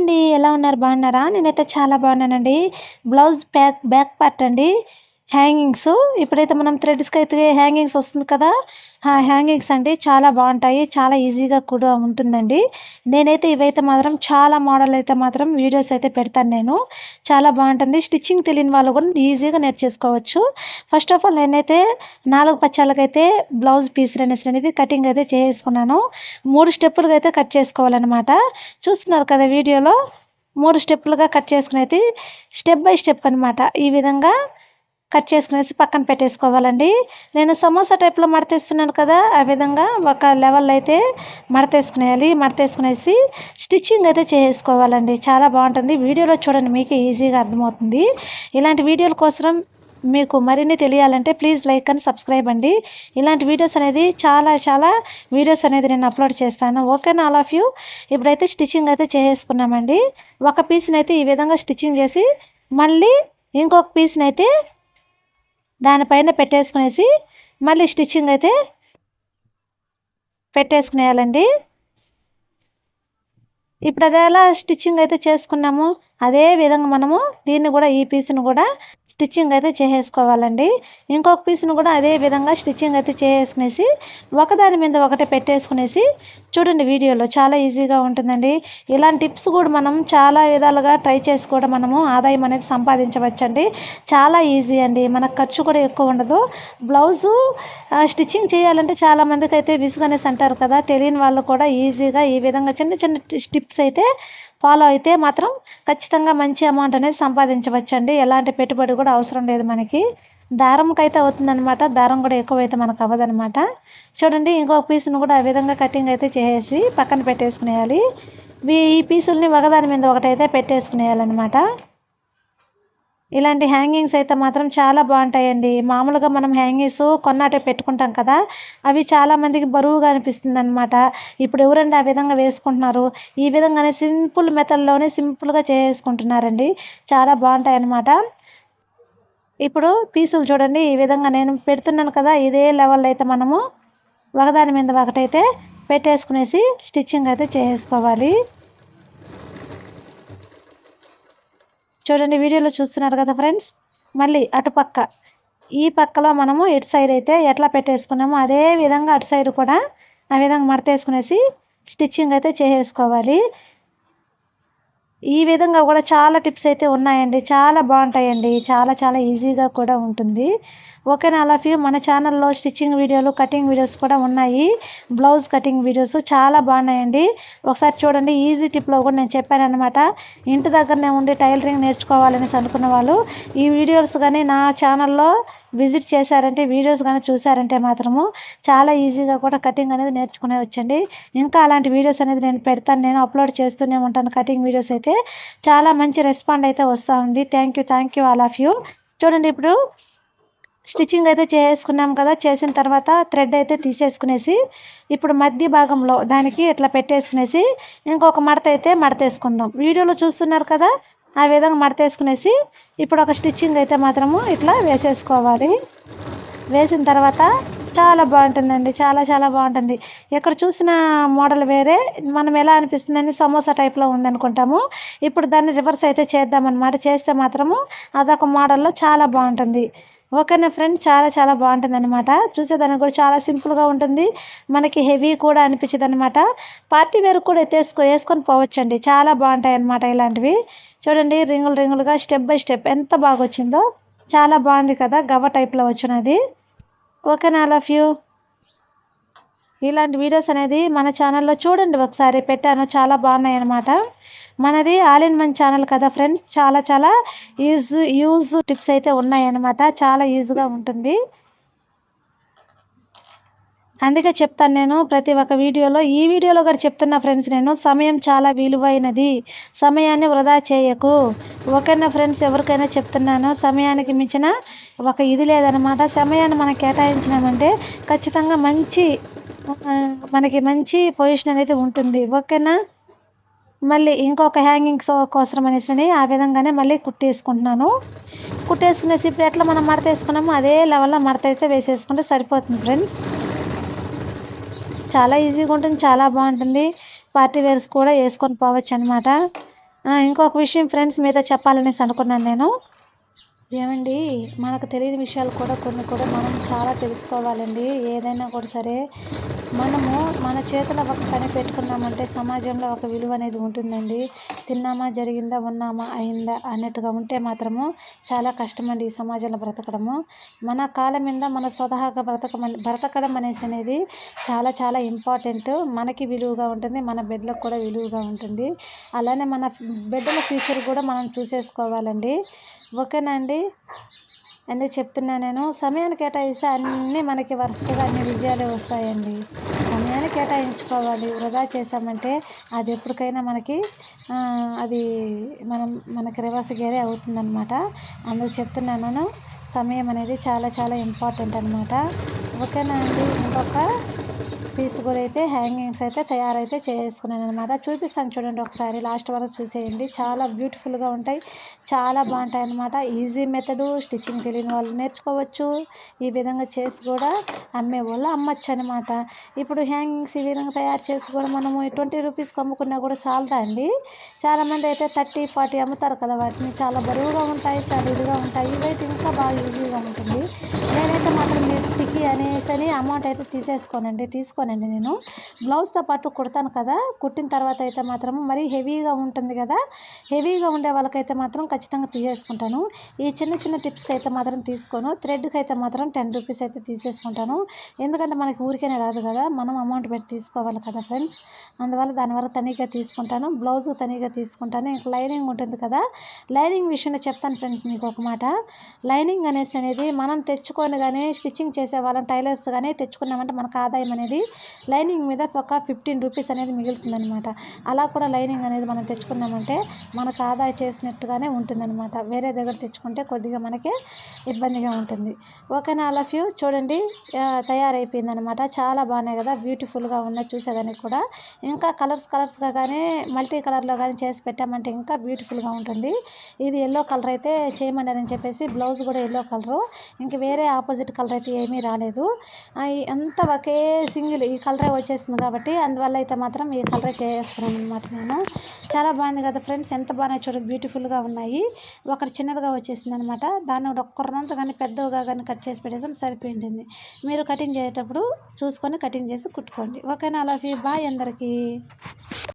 అండి. ఎలా ఉన్నారు? బాగున్నారా? నేనైతే చాలా బాగున్నానండి. బ్లౌజ్ బ్యాక్ పార్ట్ అండి. హ్యాంగింగ్స్ ఇప్పుడైతే మనం థ్రెడ్స్‌కి అయితే హ్యాంగింగ్స్ వస్తుంది కదా! ఆ హ్యాంగింగ్స్ అండి చాలా బాగుంటాయి. చాలా ఈజీగా కూడా ఉంటుందండి. నేనైతే ఇవైతే మాత్రం చాలా మోడల్ అయితే మాత్రం వీడియోస్ అయితే పెడతాను నేను. చాలా బాగుంటుంది. స్టిచ్చింగ్ తెలియని వాళ్ళు కూడా ఈజీగా నేర్చేసుకోవచ్చు. ఫస్ట్ ఆఫ్ ఆల్ నేనైతే 4 పచ్చాలకైతే బ్లౌజ్ పీస్ అనేది కటింగ్ అయితే చేసుకున్నాను. 3 స్టెప్పులుగా అయితే కట్ చేసుకోవాలన్నమాట. చూస్తున్నారు కదా వీడియోలో 3 స్టెప్పులుగా కట్ చేసుకునేది స్టెప్ బై స్టెప్ అనమాట. ఈ విధంగా కట్ చేసుకునేసి పక్కన పెట్టేసుకోవాలండి. నేను సమోసా టైప్లో మడతేస్తున్నాను కదా, ఆ విధంగా ఒక లెవెల్ అయితే మడతేసుకునేయాలి. మడతేసుకునేసి స్టిచ్చింగ్ అయితే చేసుకోవాలండి. చాలా బాగుంటుంది. వీడియోలో చూడండి, మీకు ఈజీగా అర్థమవుతుంది. ఇలాంటి వీడియోల కోసం మీకు మరిన్ని తెలియాలంటే ప్లీజ్ లైక్ అండ్ సబ్స్క్రైబ్ అండి. ఇలాంటి వీడియోస్ అనేది చాలా వీడియోస్ అనేది నేను అప్లోడ్ చేస్తాను. ఓకేనా ఆల్ ఆఫ్ యూ. ఇప్పుడైతే స్టిచ్చింగ్ అయితే చేసుకున్నామండి. ఒక పీస్ని అయితే ఈ విధంగా స్టిచ్చింగ్ చేసి మళ్ళీ ఇంకొక పీస్ని అయితే దానిపైన పెట్టేసుకునేసి మళ్ళీ స్టిచ్చింగ్ అయితే పెట్టేసుకునేయాలండి. ఇప్పుడు అది ఎలా స్టిచ్చింగ్ అయితే చేసుకున్నాము అదే విధంగా మనము దీన్ని కూడా ఈ పీస్ను కూడా స్టిచ్చింగ్ అయితే చేసేసుకోవాలండి. ఇంకొక పీస్ను కూడా అదే విధంగా స్టిచ్చింగ్ అయితే చేసుకునేసి ఒకదాని మీద ఒకటి పెట్టేసుకునేసి చూడండి, వీడియోలో చాలా ఈజీగా ఉంటుందండి. ఇలాంటి టిప్స్ కూడా మనం చాలా విధాలుగా ట్రై చేసి కూడా మనము ఆదాయం అనేది సంపాదించవచ్చండి. చాలా ఈజీ అండి. మనకు ఖర్చు కూడా ఎక్కువ ఉండదు. బ్లౌజు స్టిచ్చింగ్ చేయాలంటే చాలామందికి అయితే విసుగనేసి అంటారు కదా, తెలియని వాళ్ళు కూడా ఈజీగా ఈ విధంగా చిన్న టిప్స్ అయితే ఫాలో అయితే మాత్రం ఖచ్చితంగా మంచి అమౌంట్ అనేది సంపాదించవచ్చండి. ఎలాంటి పెట్టుబడి కూడా అవసరం లేదు మనకి. దారంకి అయితే అవుతుందన్నమాట. దారం కూడా ఎక్కువ అయితే మనకు అవ్వదనమాట. చూడండి, ఇంకొక పీస్ను కూడా ఆ విధంగా కటింగ్ అయితే చేసి పక్కన పెట్టేసుకునేయాలి. ఈ పీసుల్ని ఒకదాని మీద ఒకటైతే పెట్టేసుకునేయాలన్నమాట. ఇలాంటి హ్యాంగింగ్స్ అయితే మాత్రం చాలా బాగుంటాయండి. మామూలుగా మనం హ్యాంగింగ్స్ కొన్నాటే పెట్టుకుంటాం కదా, అవి చాలామందికి బరువుగా అనిపిస్తుంది అనమాట. ఇప్పుడు ఎవరండి ఆ విధంగా వేసుకుంటున్నారు? ఈ విధంగానే సింపుల్ మెథడ్లోనే సింపుల్గా చేసుకుంటున్నారండి. చాలా బాగుంటాయి అన్నమాట. ఇప్పుడు పీసులు చూడండి, ఈ విధంగా నేను పెడుతున్నాను కదా, ఇదే లెవెల్లో అయితే మనము ఒకదాని మీద ఒకటైతే పెట్టేసుకునేసి స్టిచ్చింగ్ అయితే చేసుకోవాలి. చూడండి, వీడియోలో చూస్తున్నారు కదా ఫ్రెండ్స్. మళ్ళీ అటుపక్క ఈ పక్కలో మనము ఇటు సైడ్ అయితే ఎట్లా పెట్టేసుకున్నామో అదే విధంగా అటు సైడ్ కూడా ఆ విధంగా మడతేసుకునేసి స్టిచ్చింగ్ అయితే చేసేసుకోవాలి. ఈ విధంగా కూడా చాలా టిప్స్ అయితే ఉన్నాయండి. చాలా బాగుంటాయండి. చాలా ఈజీగా కూడా ఉంటుంది. ఓకేనా ఆల్ ఆఫ్ యూ. మన ఛానల్లో స్టిచ్చింగ్ వీడియోలు, కటింగ్ వీడియోస్ కూడా ఉన్నాయి. బ్లౌజ్ కటింగ్ వీడియోస్ చాలా బాగున్నాయండి. ఒకసారి చూడండి. ఈజీ టిప్లో కూడా నేను చెప్పానన్నమాట. ఇంటి దగ్గరనే ఉండి టైలరింగ్ నేర్చుకోవాలనేసి అనుకున్న వాళ్ళు ఈ వీడియోస్ కానీ నా ఛానల్లో విజిట్ చేశారంటే, వీడియోస్ కానీ చూసారంటే మాత్రము చాలా ఈజీగా కూడా కటింగ్ అనేది నేర్చుకునే వచ్చండి. ఇంకా అలాంటి వీడియోస్ అనేది నేను పెడతాను. నేను అప్లోడ్ చేస్తూనే ఉంటాను. కటింగ్ వీడియోస్ అయితే చాలా మంచి రెస్పాండ్ అయితే వస్తూ ఉంది. Thank you all of you. చూడండి, ఇప్పుడు స్టిచ్చింగ్ అయితే చేసుకున్నాం కదా, చేసిన తర్వాత థ్రెడ్ అయితే తీసేసుకునేసి ఇప్పుడు మధ్య భాగంలో దానికి ఇట్లా పెట్టేసుకునేసి ఇంకొక మడత అయితే మడతేసుకుందాం. వీడియోలో చూస్తున్నారు కదా, ఆ విధంగా మడతేసుకునేసి ఇప్పుడు ఒక స్టిచ్చింగ్ అయితే మాత్రము ఇట్లా వేసేసుకోవాలి. వేసిన తర్వాత చాలా బాగుంటుందండి. చాలా బాగుంటుంది. ఎక్కడ చూసిన మోడల్ వేరే, మనం ఎలా అనిపిస్తుందని సమోసా టైప్లో ఉందనుకుంటాము. ఇప్పుడు దాన్ని రివర్స్ అయితే చేద్దామన్నమాట. చేస్తే మాత్రము అదొక మోడల్లో చాలా బాగుంటుంది. ఓకేనా ఫ్రెండ్స్. చాలా బాగుంటుంది అనమాట. చూసేదానికి కూడా చాలా సింపుల్గా ఉంటుంది. మనకి హెవీ కూడా అనిపించదు అనమాట. పార్టీ వేర్ కూడా వేసుకొని పోవచ్చండి. చాలా బాగుంటాయి అన్నమాట ఇలాంటివి. చూడండి, రింగులుగా స్టెప్ బై స్టెప్ ఎంత బాగా వచ్చిందో. చాలా బాగుంది కదా, గవ్వ టైప్లో వచ్చినది. ఓకేనా ఆల్ ఆఫ్ యూ. ఇలాంటి వీడియోస్ అనేది మన ఛానల్లో చూడండి, ఒకసారి పెట్టాను. చాలా బాగున్నాయి అన్నమాట. మనది ఆల్ ఇన్ వన్ ఛానల్ కదా ఫ్రెండ్స్. చాలా యూజ్ టిప్స్ అయితే ఉన్నాయన్నమాట. చాలా యూజ్గా ఉంటుంది. అందుకే చెప్తాను నేను ప్రతి ఒక్క వీడియోలో. ఈ వీడియోలో కూడా చెప్తున్నా ఫ్రెండ్స్, నేను సమయం చాలా విలువైనది. సమయాన్ని వృధా చేయకు. ఓకేనా ఫ్రెండ్స్. ఎవరికైనా చెప్తున్నాను, సమయానికి మించిన ఒక ఇది లేదనమాట. సమయాన్ని మనం కేటాయించినామంటే ఖచ్చితంగా మనకి మంచి పొజిషన్ అనేది ఉంటుంది. ఓకేనా. మళ్ళీ ఇంకొక హ్యాంగింగ్స్ కోసం అనేసి ఆ విధంగానే మళ్ళీ కుట్టేసుకుంటున్నాను. కుట్టేసుకునేసి ఇప్పుడు ఎట్లా మనం మడత వేసుకున్నామో అదే లెవెల్లో మడత అయితే వేసేసుకుంటే సరిపోతుంది ఫ్రెండ్స్. చాలా ఈజీగా ఉంటుంది. చాలా బాగుంటుంది. పార్టీ వేర్స్ కూడా వేసుకొని పోవచ్చు అనమాట. ఇంకొక విషయం ఫ్రెండ్స్ మీతో చెప్పాలనేసి అనుకున్నాను నేను. ఏమండి, మనకు తెలియని విషయాలు కూడా కొన్ని కూడా మనం చాలా తెలుసుకోవాలండి. ఏదైనా కూడా సరే మనము మన చేతిలో ఒక పని పెట్టుకున్నామంటే సమాజంలో ఒక విలువ అనేది ఉంటుందండి. తిన్నామా, జరిగిందా, ఉన్నామా, అయిందా అన్నట్టుగా ఉంటే మాత్రము చాలా కష్టమండి ఈ సమాజంలో బ్రతకడము. మన కాళ్ళ మీద మన స్వతహాగా బ్రతకడం అనేది చాలా చాలా ఇంపార్టెంట్. మనకి విలువగా ఉంటుంది, మన బిడ్డలకు కూడా విలువగా ఉంటుంది. అలానే మన బిడ్డల ఫ్యూచర్ కూడా మనం చూసేసుకోవాలండి. ఓకేనా అండి? ఎందుకు చెప్తున్నా నేను, సమయాన్ని కేటాయిస్తే అన్నీ మనకి వరుసగా అన్ని విజయాలే వస్తాయండి. సమయాన్ని కేటాయించుకోవాలి. వృధా చేసామంటే అది ఎప్పటికైనా అది మనకి రివర్స్ గేరే అవుతుందన్నమాట. అందుకు చెప్తున్నాను నేను, సమయం అనేది చాలా చాలా ఇంపార్టెంట్ అనమాట. ఓకేనా అండి? ఇంకొక పీస్ కూడా అయితే హ్యాంగింగ్స్ అయితే తయారైతే చేసుకున్నాను అనమాట. చూపిస్తాను చూడండి, ఒకసారి లాస్ట్ వరకు చూసేయండి. చాలా బ్యూటిఫుల్గా ఉంటాయి, చాలా బాగుంటాయి అన్నమాట. ఈజీ మెథడు, స్టిచ్చింగ్ తెలియని వాళ్ళు నేర్చుకోవచ్చు. ఈ విధంగా చేసి కూడా అమ్మే వాళ్ళు అమ్మచ్చు అనమాట. ఇప్పుడు హ్యాంగింగ్స్ ఈ విధంగా తయారు చేసి కూడా మనము 20 రూపీస్కి అమ్ముకున్నా కూడా చాలదా అండి? చాలామంది అయితే 30, 40 అమ్ముతారు కదా. వాటిని చాలా బరువుగా ఉంటాయి, చాలా ఇదిగా ఉంటాయి. ఇవైతే ఇంకా బాగా ఈజీగా ఉంటుంది. నేనైతే మాత్రం నెట్కి అనేసి అమౌంట్ అయితే తీసుకోనండి నేను. బ్లౌజ్తో పాటు కుడతాను కదా, కుట్టిన తర్వాత అయితే మాత్రం మరీ హెవీగా ఉంటుంది కదా, హెవీగా ఉండే వాళ్ళకైతే మాత్రం ఖచ్చితంగా తీసేసుకుంటాను. ఈ చిన్న చిన్న టిప్స్కి అయితే మాత్రం తీసుకోను. థ్రెడ్కి అయితే మాత్రం 10 రూపీస్ అయితే తీసేసుకుంటాను. ఎందుకంటే మనకి ఊరికేనే రాదు కదా, మనం అమౌంట్ పెట్టి తీసుకోవాలి కదా ఫ్రెండ్స్. అందువల్ల దానివల్ల తనీగా తీసుకుంటాను, బ్లౌజ్ తనీగా తీసుకుంటాను. ఇంకా లైనింగ్ ఉంటుంది కదా, లైనింగ్ విషయంలో చెప్తాను ఫ్రెండ్స్ మీకు ఒక మాట. లైనింగ్ అనేది మనం తెచ్చుకొని కానీ స్టిచ్చింగ్ చేసే వాళ్ళం టైలర్స్ కానీ తెచ్చుకున్నామంటే మనకు ఆదాయం అనేది లైనింగ్ మీద ఒక 15 రూపీస్ అనేది మిగులుతుందనమాట. అలా కూడా లైనింగ్ అనేది మనం తెచ్చుకున్నామంటే మనకు ఆదాయం చేసినట్టుగానే ఉంటుందన్నమాట. వేరే దగ్గర తెచ్చుకుంటే కొద్దిగా మనకే ఇబ్బందిగా ఉంటుంది. ఓకేనా? ఆల్ ఆఫ్ యూ చూడండి, తయారైపోయిందనమాట. చాలా బాగున్నాయి కదా, బ్యూటిఫుల్గా ఉన్నాయి చూసేదానికి కూడా. ఇంకా కలర్స్గా కానీ మల్టీ కలర్లో కానీ చేసి పెట్టామంటే ఇంకా బ్యూటిఫుల్గా ఉంటుంది. ఇది ఎల్లో కలర్ అయితే చేయమన్నారని చెప్పేసి బ్లౌజ్ కూడా ఎల్లో కలరు, ఇంక వేరే ఆపోజిట్ కలర్ అయితే ఏమీ రాలేదు. అంతా ఒకే సింగిల్ ఈ కలరే వచ్చేస్తుంది కాబట్టి అందువల్ల అయితే మాత్రం ఈ కలరే చేస్తున్నాను అనమాట నేను. చాలా బాగుంది కదా ఫ్రెండ్స్, ఎంత బాగున్నాయి చూడండి, బ్యూటిఫుల్గా ఉన్నాయి. ఒకటి చిన్నదిగా వచ్చేసింది అనమాట. దాన్ని ఒక్కరినంత కానీ పెద్దగా కానీ కట్ చేసి పెట్టేసి సరిపోయింది. మీరు కటింగ్ చేసేటప్పుడు చూసుకొని కటింగ్ చేసి కుట్టుకోండి. ఓకేనా? అలా బాయ్ అందరికీ.